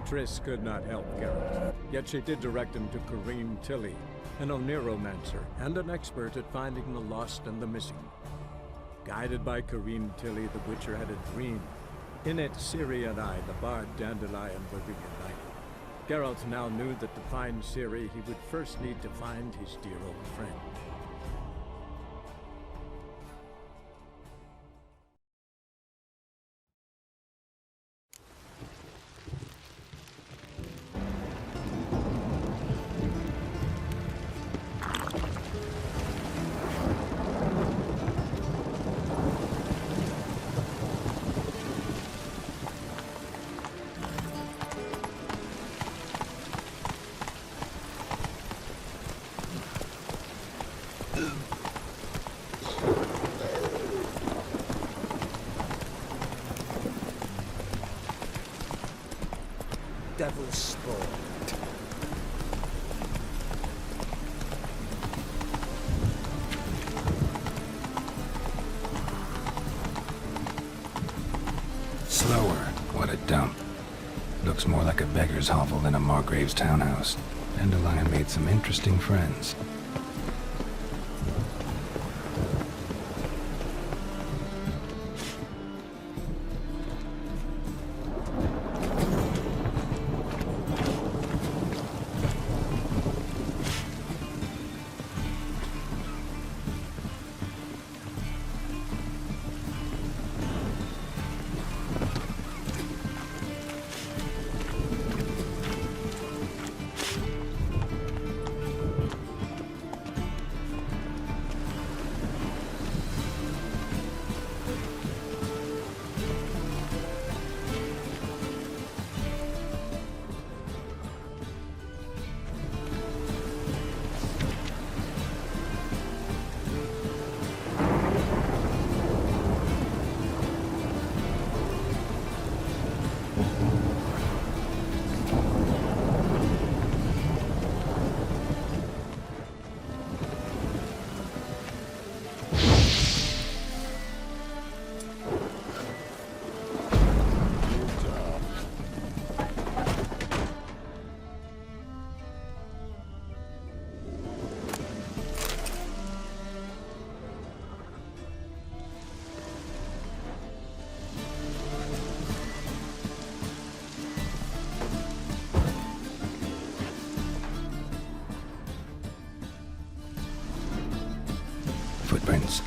Triss could not help Geralt, yet she did direct him to Corrine Tilly, an oneiromancer and an expert at finding the lost and the missing. Guided by Corrine Tilly, the Witcher had a dream. In it, Ciri and I, the bard Dandelion, were reunited. Geralt now knew that to find Ciri, he would first need to find his dear old friend. Devil's spawn. Slower. What a dump. Looks more like a beggar's hovel than a Margrave's townhouse. Dandelion made some interesting friends. Footprints.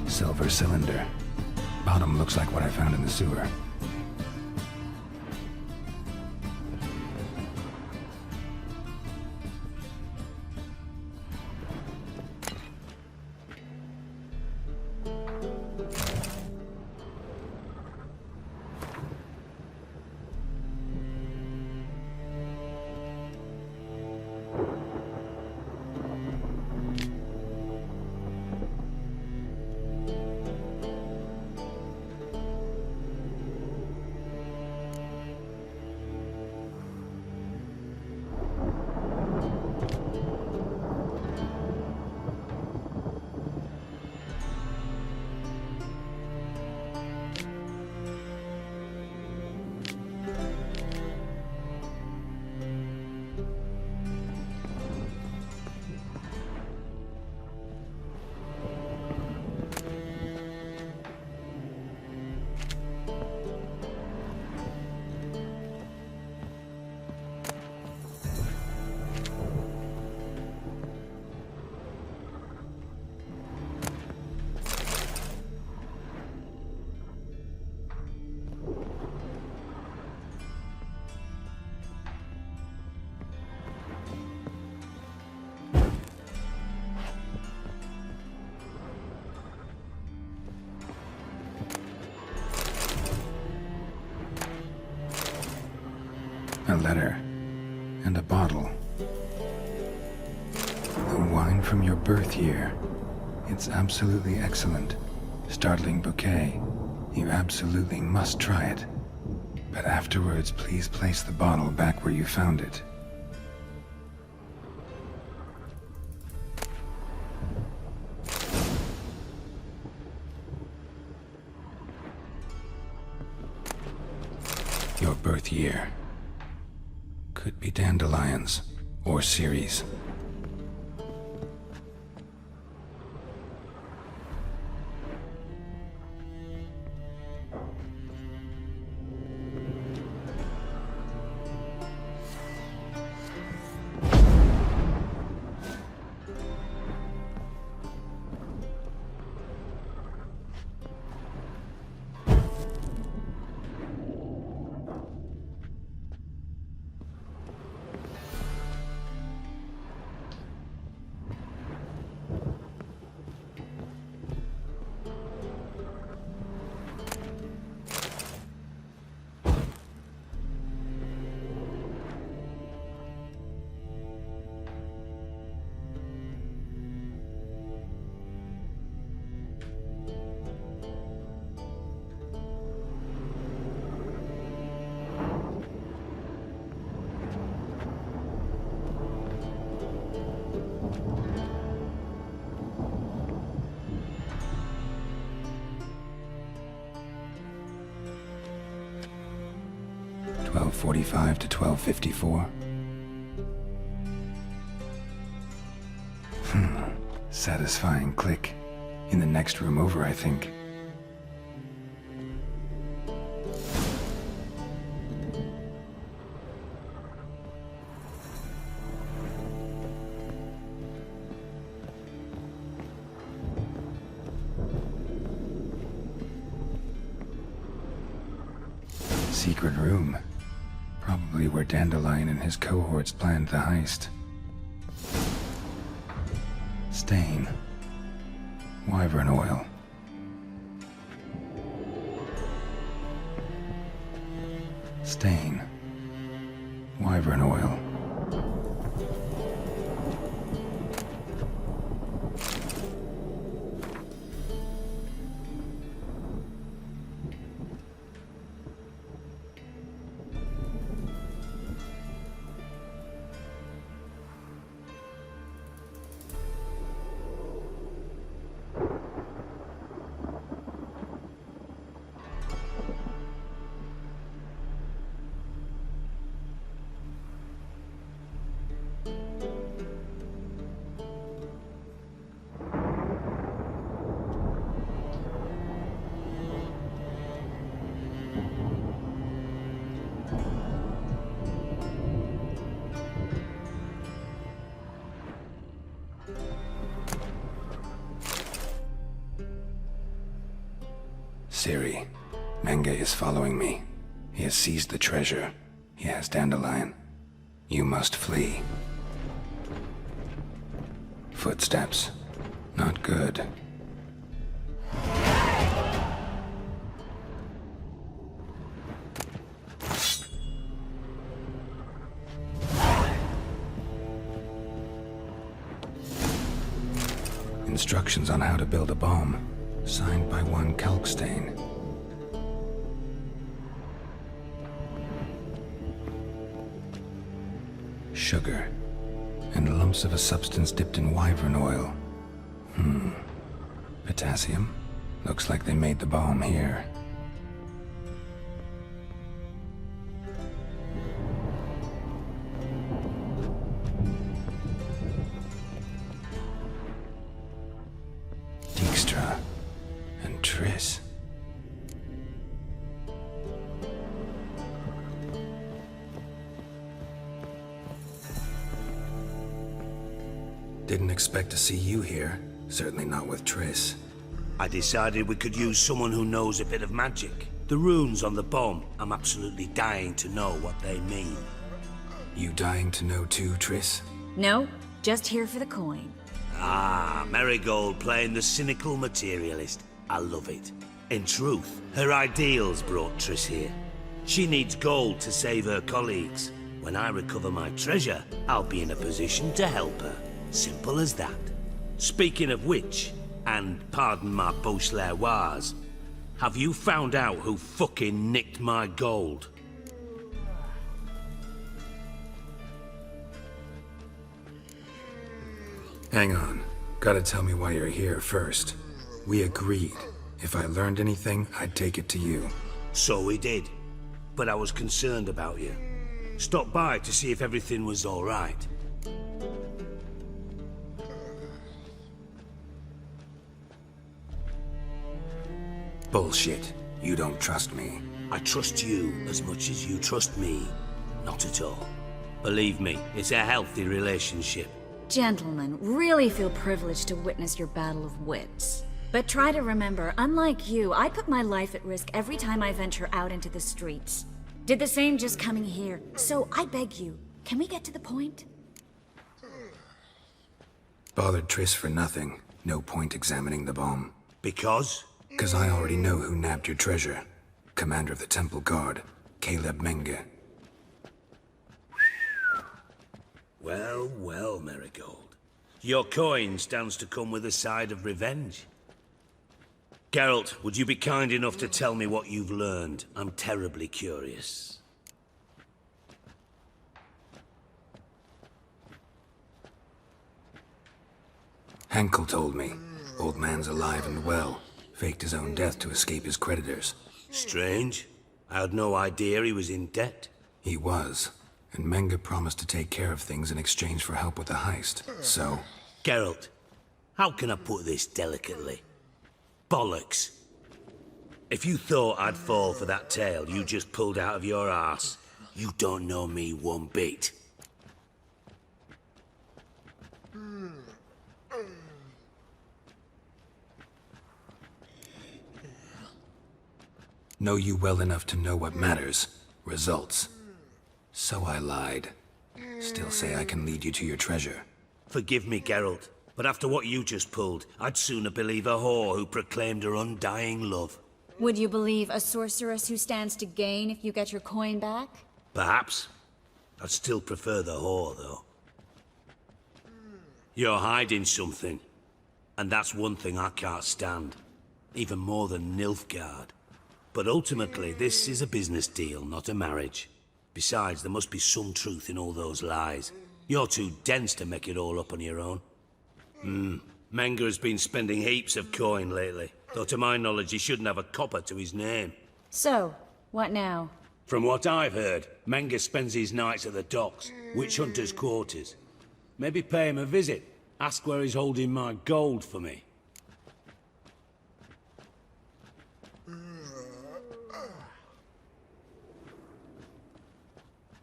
Silver cylinder. Bottom looks like what I found in the sewer. A letter. And a bottle. The wine from your birth year. It's absolutely excellent. Startling bouquet. You absolutely must try it. But afterwards, please place the bottle back where you found it. Your birth year. Could be dandelions or Ceres. .45 to 12:54. Satisfying click. In the next room over, I think. Secret room. Probably where Dandelion and his cohorts planned the heist. Stain. Wyvern oil. Stain. Wyvern oil. Siri, Menge is following me. He has seized the treasure. He has Dandelion. You must flee. Footsteps. Not good. Instructions on how to build a bomb. Signed by one Kalkstain. Sugar. And lumps of a substance dipped in wyvern oil. Potassium? Looks like they made the bomb here. Dijkstra. And Triss. Didn't expect to see you here. Certainly not with Triss. I decided we could use someone who knows a bit of magic. The runes on the bomb, I'm absolutely dying to know what they mean. You dying to know too, Triss? No, just here for the coin. Ah, Marigold playing the cynical materialist. I love it. In truth, her ideals brought Triss here. She needs gold to save her colleagues. When I recover my treasure, I'll be in a position to help her. Simple as that. Speaking of which, And pardon my Beauclervoise, have you found out who fucking nicked my gold? Hang on. Gotta tell me why you're here first. We agreed. If I learned anything, I'd take it to you. So we did. But I was concerned about you. Stopped by to see if everything was all right. Bullshit. You don't trust me. I trust you as much as you trust me. Not at all. Believe me, it's a healthy relationship. Gentlemen, really feel privileged to witness your battle of wits. But try to remember, unlike you, I put my life at risk every time I venture out into the streets. Did the same just coming here. So I beg you, can we get to the point? Bothered Triss for nothing. No point examining the bomb. Because? 'Cause I already know who nabbed your treasure. Commander of the Temple Guard, Caleb Menge. Well, well, Marigold. Your coin stands to come with a side of revenge. Geralt, would you be kind enough to tell me what you've learned? I'm terribly curious. Henkel told me. Old man's alive and well. Faked his own death to escape his creditors. Strange. I had no idea he was in debt. He was. And Menge promised to take care of things in exchange for help with the heist. So... Geralt, how can I put this delicately? Bollocks. If you thought I'd fall for that tale you just pulled out of your arse, you don't know me one bit. Know you well enough to know what matters. Results. So I lied. Still say I can lead you to your treasure. Forgive me, Geralt, but after what you just pulled, I'd sooner believe a whore who proclaimed her undying love. Would you believe a sorceress who stands to gain if you get your coin back? Perhaps. I'd still prefer the whore, though. You're hiding something. And that's one thing I can't stand. Even more than Nilfgaard. But ultimately, this is a business deal, not a marriage. Besides, there must be some truth in all those lies. You're too dense to make it all up on your own. Menge has been spending heaps of coin lately. Though to my knowledge, he shouldn't have a copper to his name. So, what now? From what I've heard, Menge spends his nights at the docks, witch hunters' quarters. Maybe pay him a visit. Ask where he's holding my gold for me.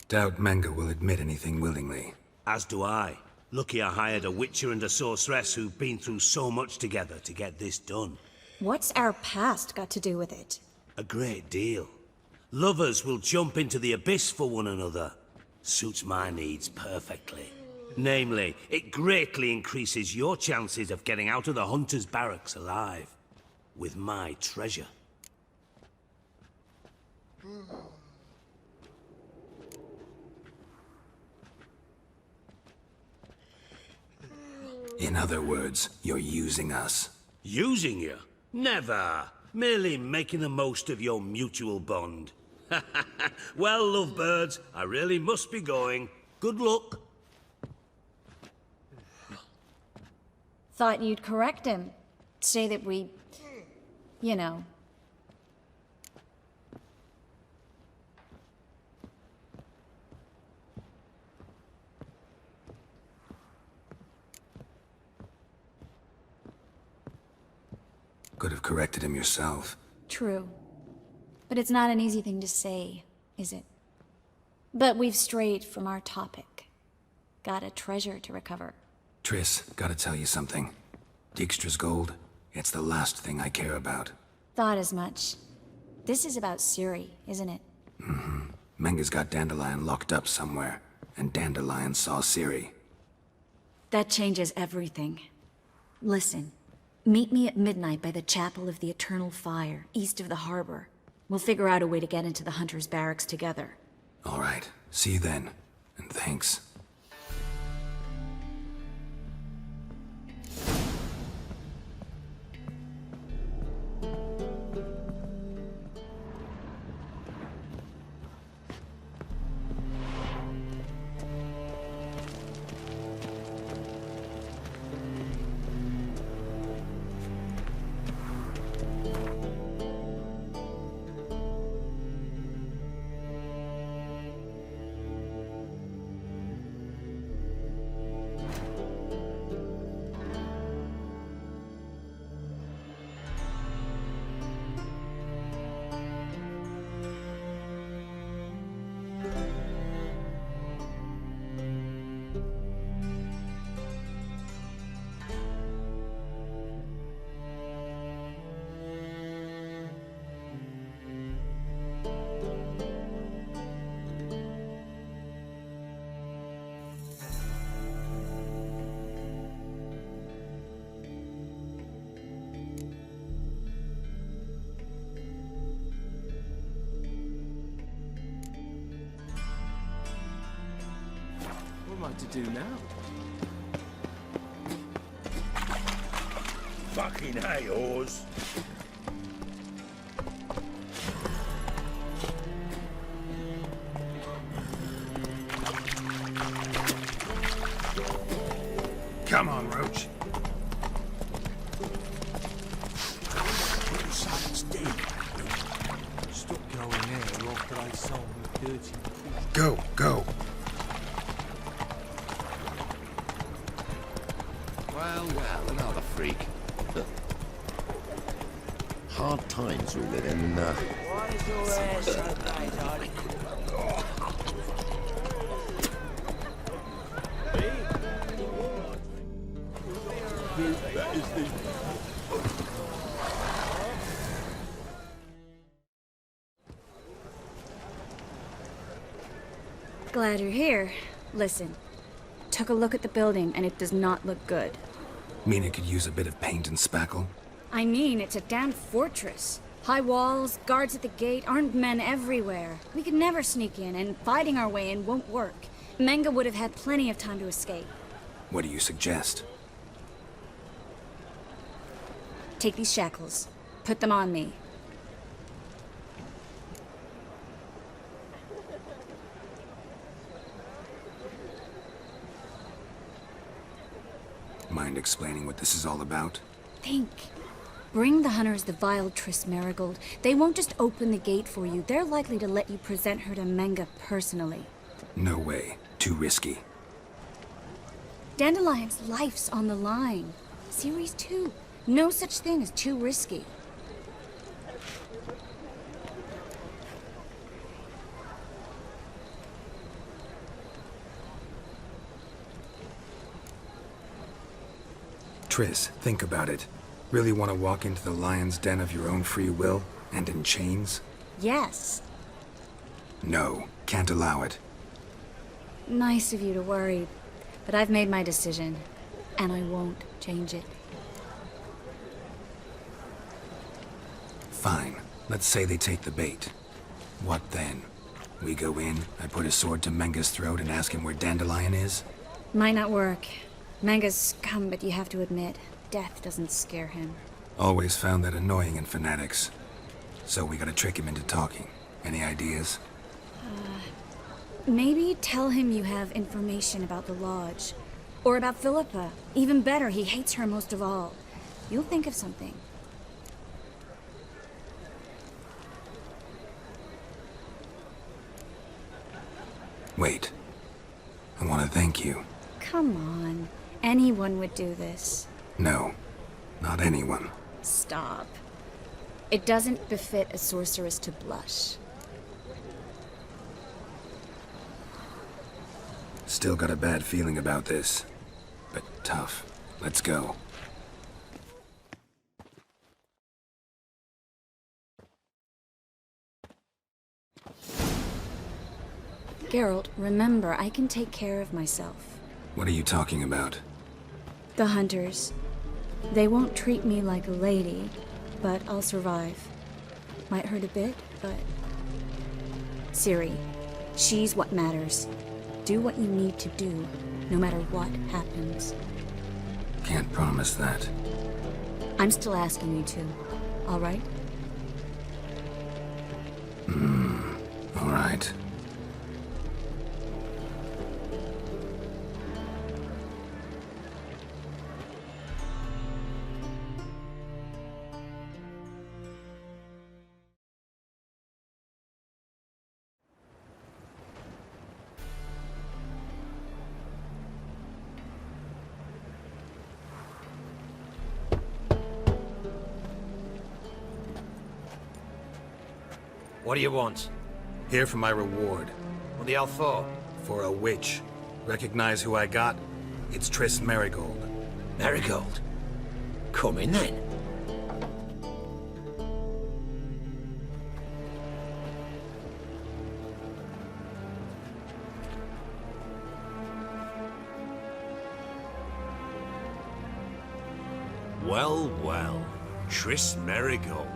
Doubt Menge will admit anything willingly. As do I. Lucky I hired a witcher and a sorceress who've been through so much together to get this done. What's our past got to do with it? A great deal. Lovers will jump into the abyss for one another. Suits my needs perfectly. Namely, it greatly increases your chances of getting out of the hunter's barracks alive. With my treasure. In other words, you're using us. Using you? Never. Merely making the most of your mutual bond. Well, lovebirds, I really must be going. Good luck. Thought you'd correct him. Say that we... you know... Could have corrected him yourself. True. But it's not an easy thing to say, is it? But we've strayed from our topic. Got a treasure to recover. Triss, gotta tell you something. Dijkstra's gold, it's the last thing I care about. Thought as much. This is about Ciri, isn't it? Menge's got Dandelion locked up somewhere, and Dandelion saw Ciri. That changes everything. Listen. Meet me at midnight by the Chapel of the Eternal Fire, east of the harbor. We'll figure out a way to get into the Hunter's barracks together. All right, see you then, and thanks. like to do now? Fucking hey, Oars. Come on, Roach. Stop going there after I sold the dirty. Go, go. Well, another freak. Hard times we live in, Why is your hair so bright, darling? Glad you're here. Listen, took a look at the building and it does not look good. Mean it could use a bit of paint and spackle? I mean, it's a damn fortress. High walls, guards at the gate, armed men everywhere. We could never sneak in, and fighting our way in won't work. Menga would have had plenty of time to escape. What do you suggest? Take these shackles. Put them on me. Mind explaining what this is all about? Think. Bring the hunters the vile Triss Marigold. They won't just open the gate for you. They're likely to let you present her to Menga personally. No way. Too risky. Dandelion's life's on the line. Series 2. No such thing as too risky. Triss, think about it. Really want to walk into the lion's den of your own free will, and in chains? Yes. No, can't allow it. Nice of you to worry, but I've made my decision, and I won't change it. Fine. Let's say they take the bait. What then? We go in, I put a sword to Menga's throat and ask him where Dandelion is? Might not work. Manga's scum, but you have to admit, death doesn't scare him. Always found that annoying in fanatics. So we gotta trick him into talking. Any ideas? Maybe tell him you have information about the Lodge. Or about Philippa. Even better, he hates her most of all. You'll think of something. Wait. I want to thank you. Come on. Anyone would do this. No, not anyone. Stop. It doesn't befit a sorceress to blush. Still got a bad feeling about this. But tough. Let's go. Geralt, remember, I can take care of myself. What are you talking about? The hunters. They won't treat me like a lady, but I'll survive. Might hurt a bit, but... Ciri, she's what matters. Do what you need to do, no matter what happens. Can't promise that. I'm still asking you to, all right? All right. What do you want? Here for my reward. What the hell for? For a witch. Recognize who I got? It's Triss Marigold. Marigold? Come in then. Well, well. Triss Marigold.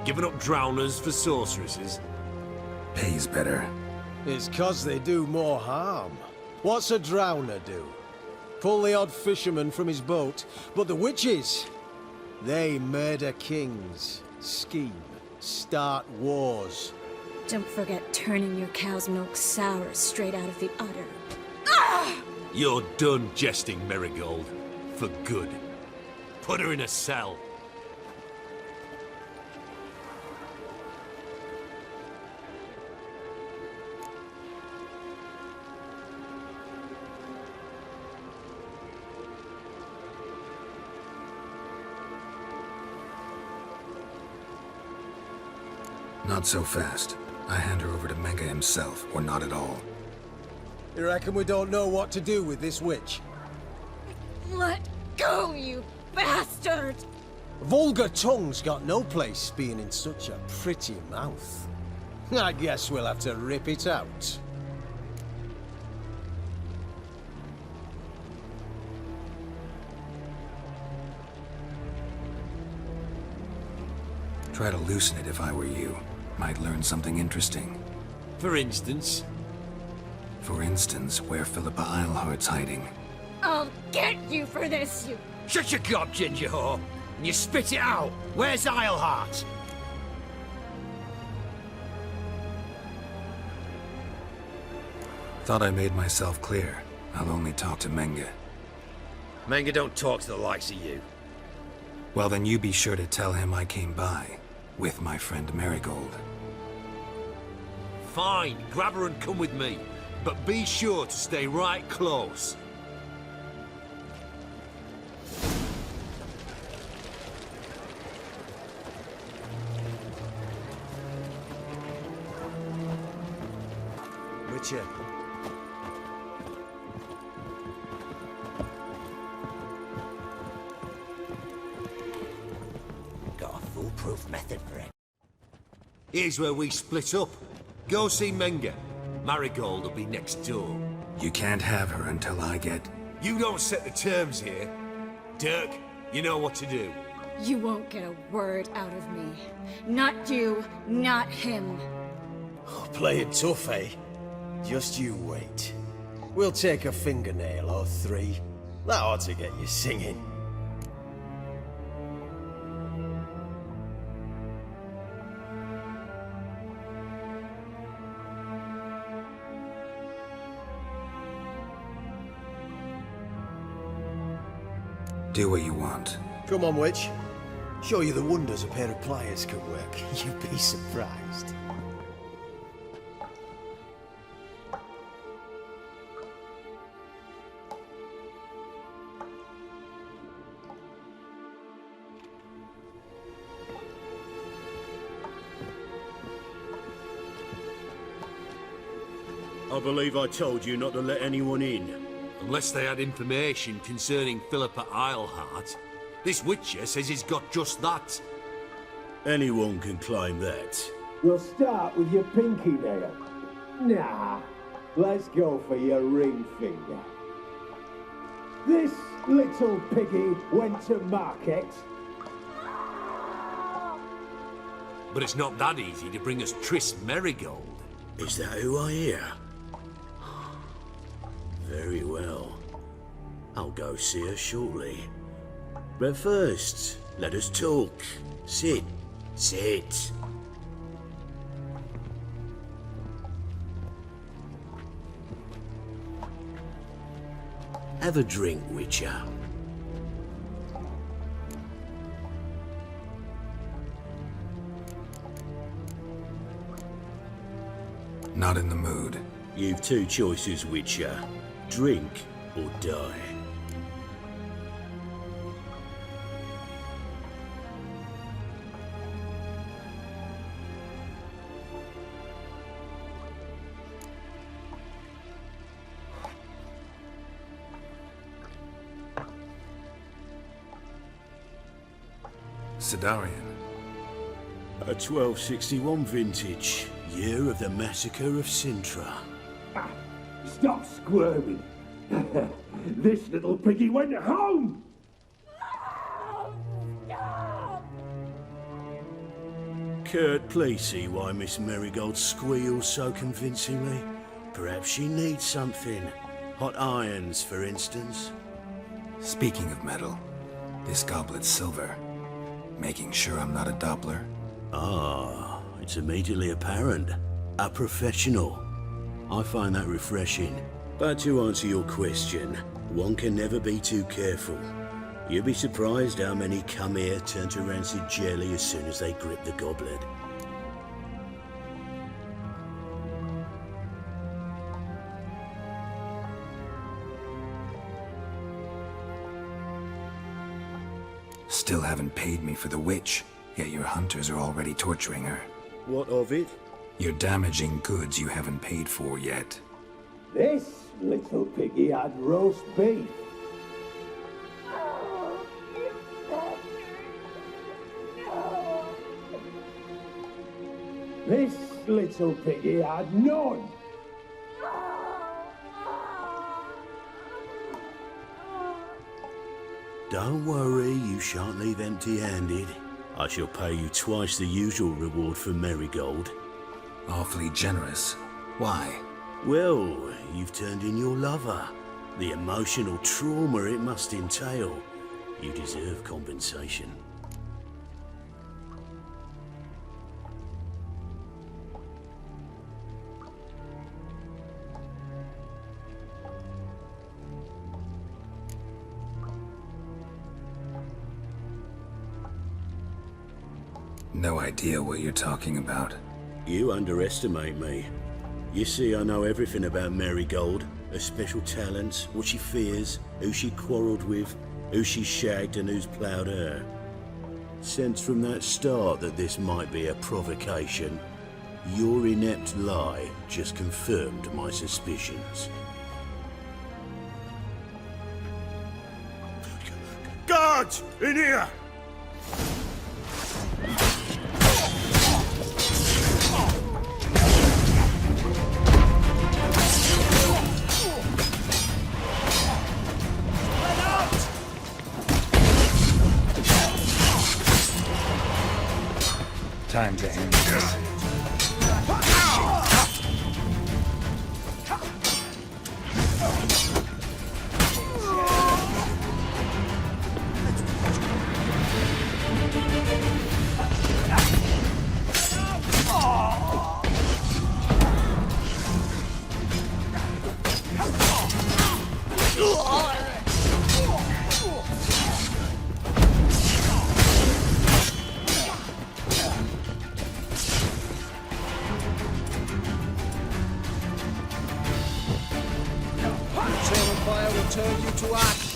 Giving up drowners for sorceresses? Pays better. It's 'cause they do more harm. What's a drowner do? Pull the odd fisherman from his boat, but the witches, they murder kings, scheme, start wars. Don't forget turning your cow's milk sour straight out of the udder. You're done jesting, Marigold. For good. Put her in a cell. Not so fast. I hand her over to Menge himself, or not at all. You reckon we don't know what to do with this witch? Let go, you bastard! Vulgar tongue's got no place being in such a pretty mouth. I guess we'll have to rip it out. Try to loosen it if I were you. Might learn something interesting. For instance? For instance, where Philippa Eilhart's hiding. I'll get you for this, you... Shut your gob, ginger whore, and you spit it out. Where's Eilhart? Thought I made myself clear. I'll only talk to Menge. Menge don't talk to the likes of you. Well, then you be sure to tell him I came by. With my friend Marigold. Fine, grab her and come with me. But be sure to stay right close. Witcher. Got a foolproof method for it. Here's where we split up. Go see Menge. Marigold will be next door. You can't have her until I get... You don't set the terms here. Dirk, you know what to do. You won't get a word out of me. Not you, not him. Play it tough, eh? Just you wait. We'll take a fingernail or three. That ought to get you singing. Do what you want. Come on, witch. Show you the wonders a pair of pliers can work. You'd be surprised. I believe I told you not to let anyone in. Unless they had information concerning Philippa Eilhart. This Witcher says he's got just that. Anyone can claim that. We'll start with your pinky nail. Nah, let's go for your ring finger. This little piggy went to market. But it's not that easy to bring us Triss Marigold. Is that who I hear? Very well. I'll go see her shortly. But first, let us talk. Sit. Sit. Have a drink, Witcher. Not in the mood. You've two choices, Witcher. Drink or die. Sidarian. A 1261 vintage, year of the massacre of Sintra. Stop squirming. This little piggy went home. Kurt, please see why Miss Marigold squeals so convincingly. Perhaps she needs something. Hot irons, for instance. Speaking of metal, this goblet's silver. Making sure I'm not a Doppler? Ah, it's immediately apparent. A professional. I find that refreshing. But to answer your question, one can never be too careful. You'd be surprised how many come here turn to rancid jelly as soon as they grip the goblet. Still haven't paid me for the witch, yet your hunters are already torturing her. What of it? You're damaging goods you haven't paid for yet. This little piggy had roast beef. This little piggy had none. Don't worry, you shan't leave empty-handed. I shall pay you twice the usual reward for Marigold. Awfully generous. Why? Well, you've turned in your lover. The emotional trauma it must entail. You deserve compensation. No idea what you're talking about. You underestimate me. You see, I know everything about Marigold, her special talents, what she fears, who she quarrelled with, who she shagged and who's ploughed her. Sensed from that start that this might be a provocation, your inept lie just confirmed my suspicions. Guards! In here! Time to end this. Turn you to ash.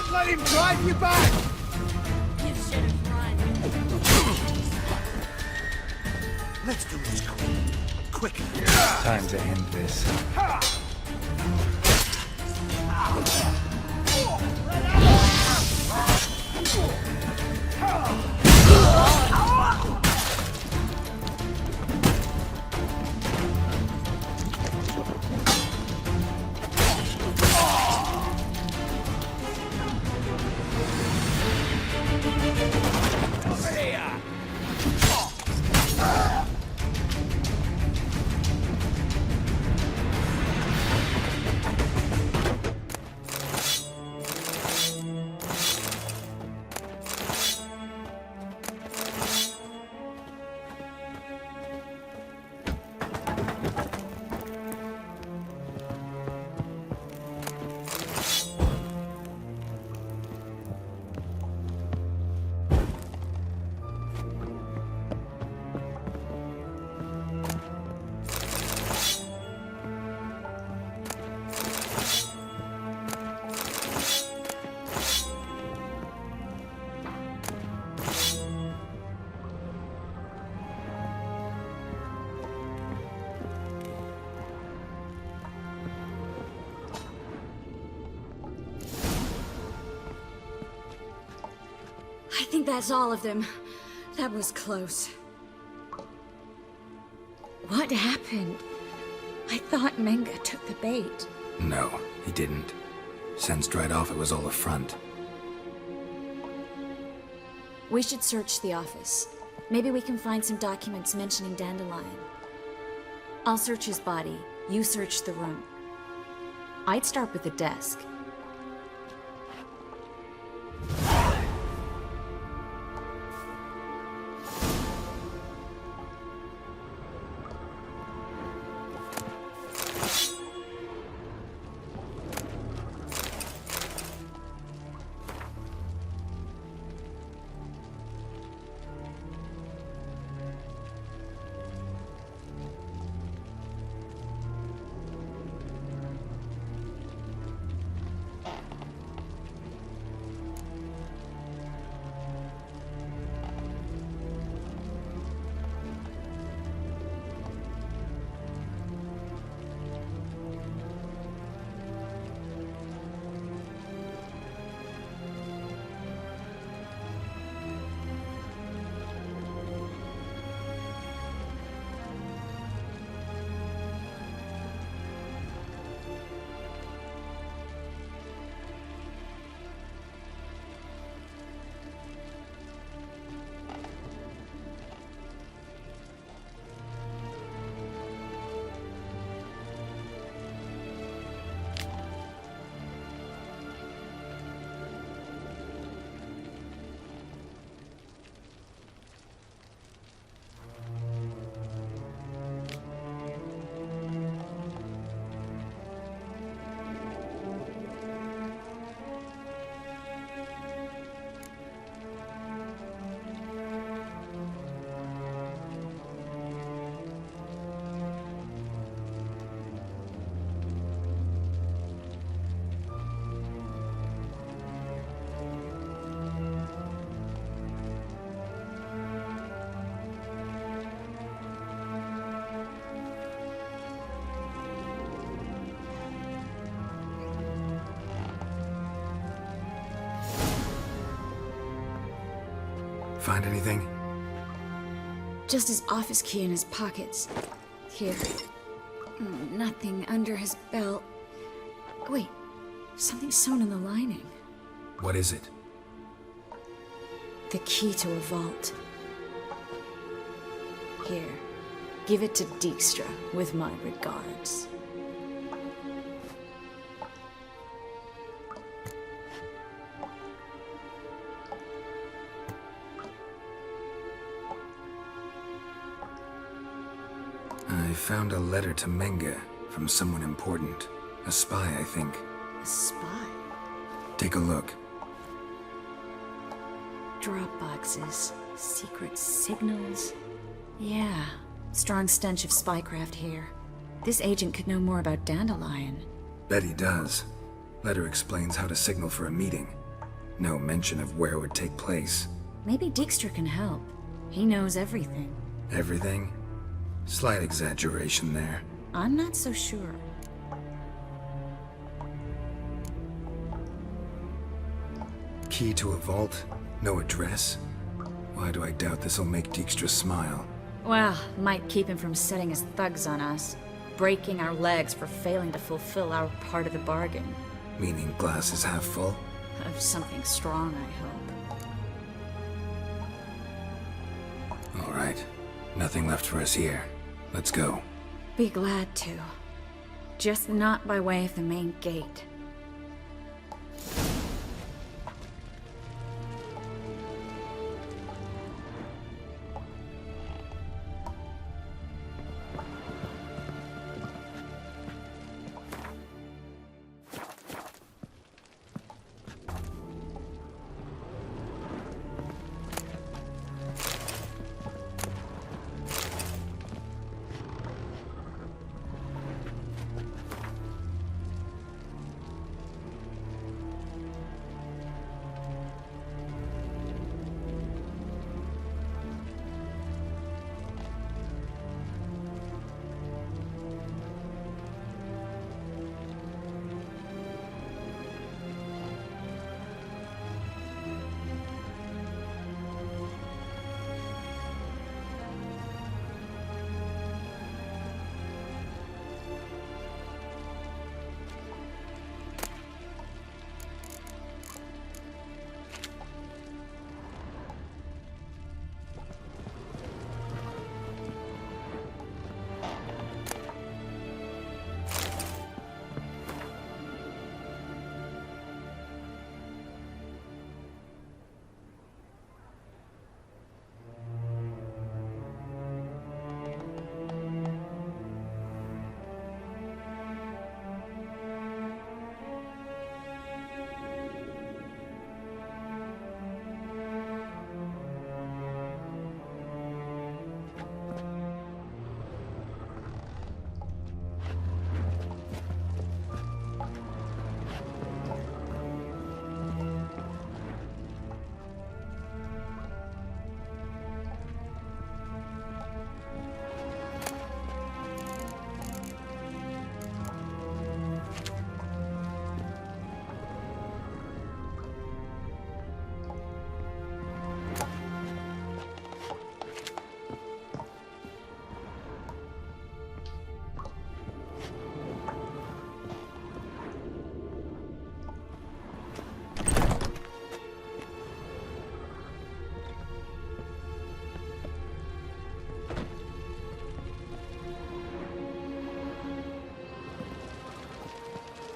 Let him drive you back! You should have run. Let's do this quick. quicker. Time to end this. I think that's all of them. That was close. What happened? I thought Menga took the bait. No, he didn't. Sensed right off it was all a front. We should search the office. Maybe we can find some documents mentioning Dandelion. I'll search his body. You search the room. I'd start with the desk. Find anything? Just his office key in his pockets. Here. Nothing under his belt. Wait, something sewn in the lining. What is it? The key to a vault. Here, give it to Dijkstra with my regards. I found a letter to Menga from someone important. A spy, I think. A spy? Take a look. Drop boxes, secret signals. Yeah, strong stench of spycraft here. This agent could know more about Dandelion. Bet he does. Letter explains how to signal for a meeting. No mention of where it would take place. Maybe Dijkstra can help. He knows everything. Everything? Slight exaggeration there. I'm not so sure. Key to a vault? No address? Why do I doubt this'll make Dijkstra smile? Well, might keep him from setting his thugs on us. Breaking our legs for failing to fulfill our part of the bargain. Meaning glass is half full? Of something strong, I hope. All right. Nothing left for us here. Let's go. Be glad to. Just not by way of the main gate.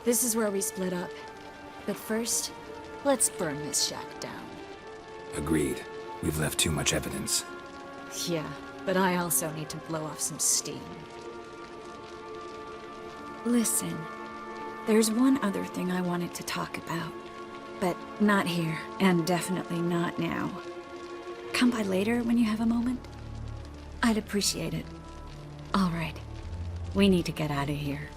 This is where we split up. But first, let's burn this shack down. Agreed. We've left too much evidence. Yeah, but I also need to blow off some steam. Listen, there's one other thing I wanted to talk about. But not here, and definitely not now. Come by later when you have a moment? I'd appreciate it. All right. We need to get out of here.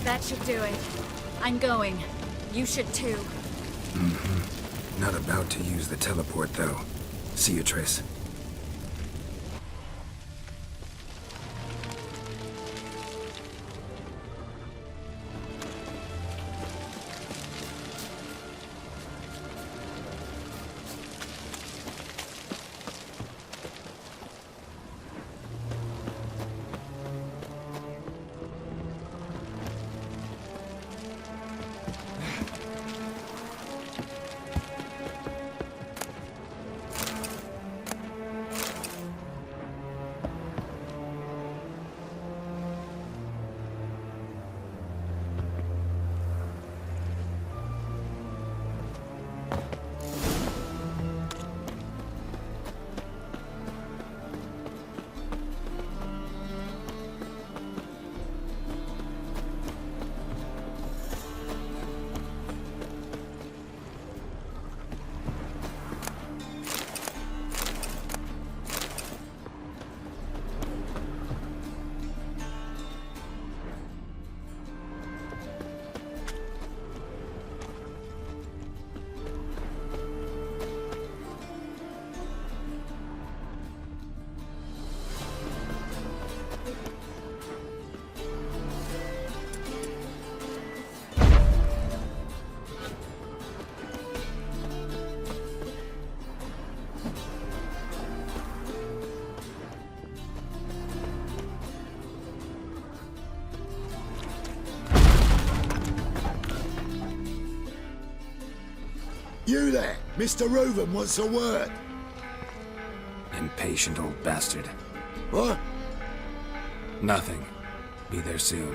That should do it. I'm going. You should too. Not about to use the teleport, though. See you, Triss. You there, Mr. Reuven wants a word. Impatient old bastard. What? Nothing. Be there soon.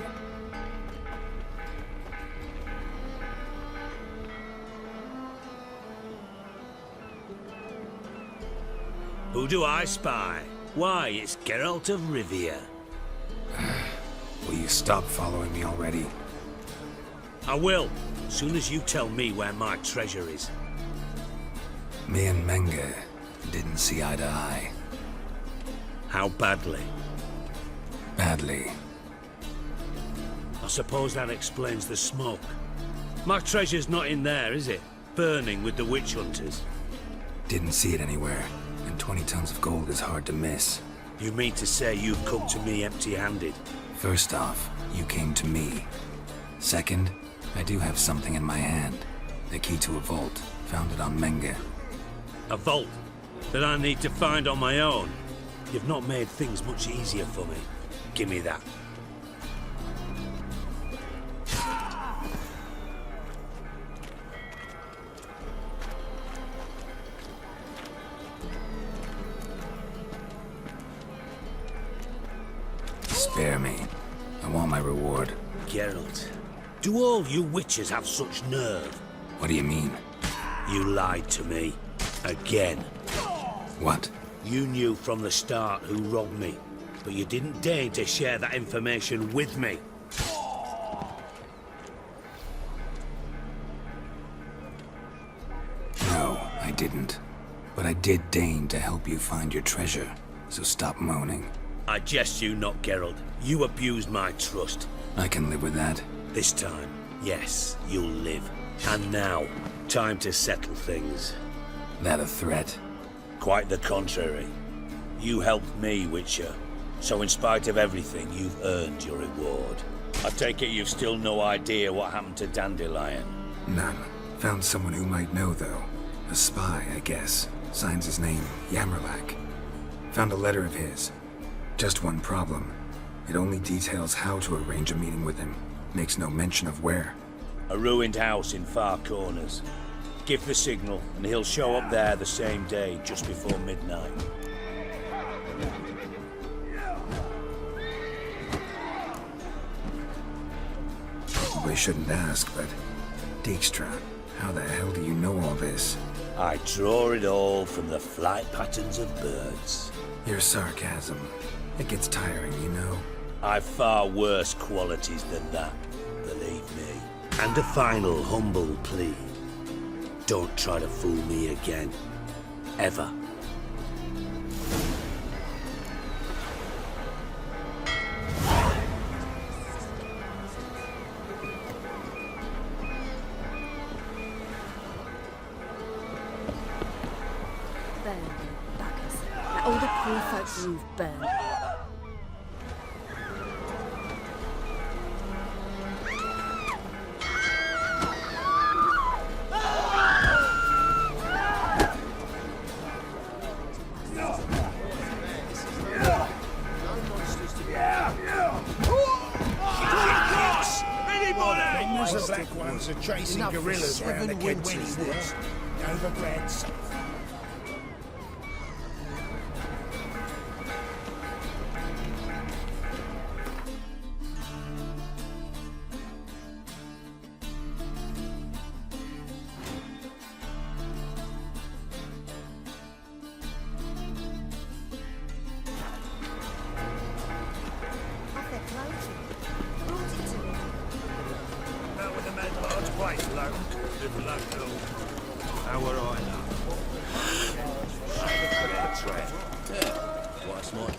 Who do I spy? Why, it's Geralt of Rivia. Will you stop following me already? I will, as soon as you tell me where my treasure is. Me and Menge didn't see eye to eye. How badly? Badly. I suppose that explains the smoke. My treasure's not in there, is it? Burning with the witch hunters. Didn't see it anywhere, and 20 tons of gold is hard to miss. You mean to say you've come to me empty-handed? First off, you came to me. Second, I do have something in my hand. The key to a vault, found it on Menge. A vault that I need to find on my own? You've not made things much easier for me. Give me that. Spare me. I want my reward. Geralt, do all you witches have such nerve? What do you mean? You lied to me. Again. What? You knew from the start who robbed me, but you didn't deign to share that information with me. No, I didn't. But I did deign to help you find your treasure, so stop moaning. I jest you not, Geralt. You abused my trust. I can live with that. This time, yes, you'll live. And now, time to settle things. That a threat? Quite the contrary. You helped me, Witcher. So in spite of everything, you've earned your reward. I take it you've still no idea what happened to Dandelion? None. Found someone who might know, though. A spy, I guess. Signs his name, Yammerlak. Found a letter of his. Just one problem. It only details how to arrange a meeting with him. Makes no mention of where. A ruined house in Far Corners. Give the signal, and he'll show up there the same day, just before midnight. Probably shouldn't ask, but... Dijkstra, how the hell do you know all this? I draw it all from the flight patterns of birds. Your sarcasm. It gets tiring, you know. I've far worse qualities than that, believe me. And a final humble plea. Don't try to fool me again. Ever. Burn, buggers. Now all the poor folks you've burned. The black ones are chasing gorillas around the Kent's woods. Overbred something.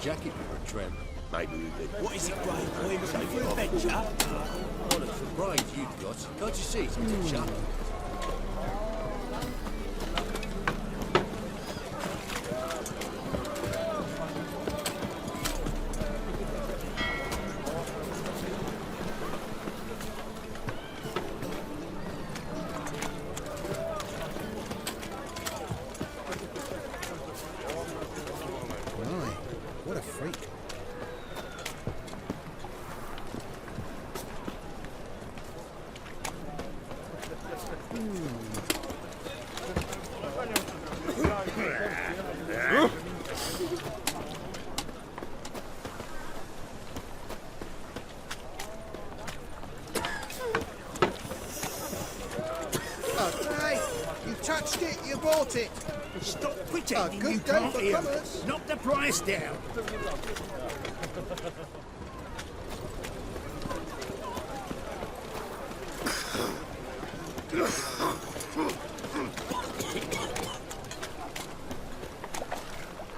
Jacket for a tramp. Maybe we could. What is it, brave boy? Ready for adventure? Bollocks and brains you've got. Can't you see it's a picture? What a freak. bought it. Stop pretending you good day can't for hear. comers. Knock the price down.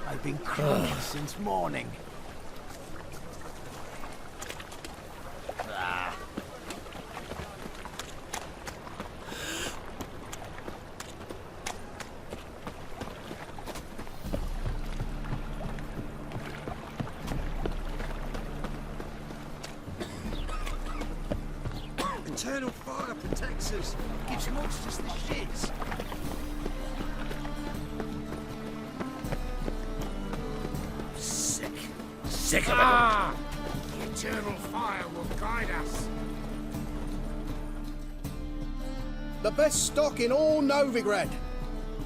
I've been crying since morning. Eternal fire protects us. Gives monsters the shits. Sick of it. The eternal fire will guide us. The best stock in all Novigrad.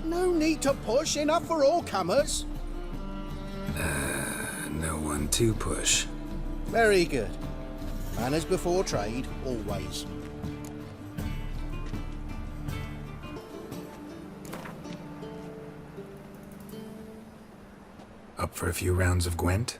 No need to push, enough for all comers. No one to push. Very good. Manners before trade, always. Up for a few rounds of Gwent?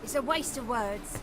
It's a waste of words.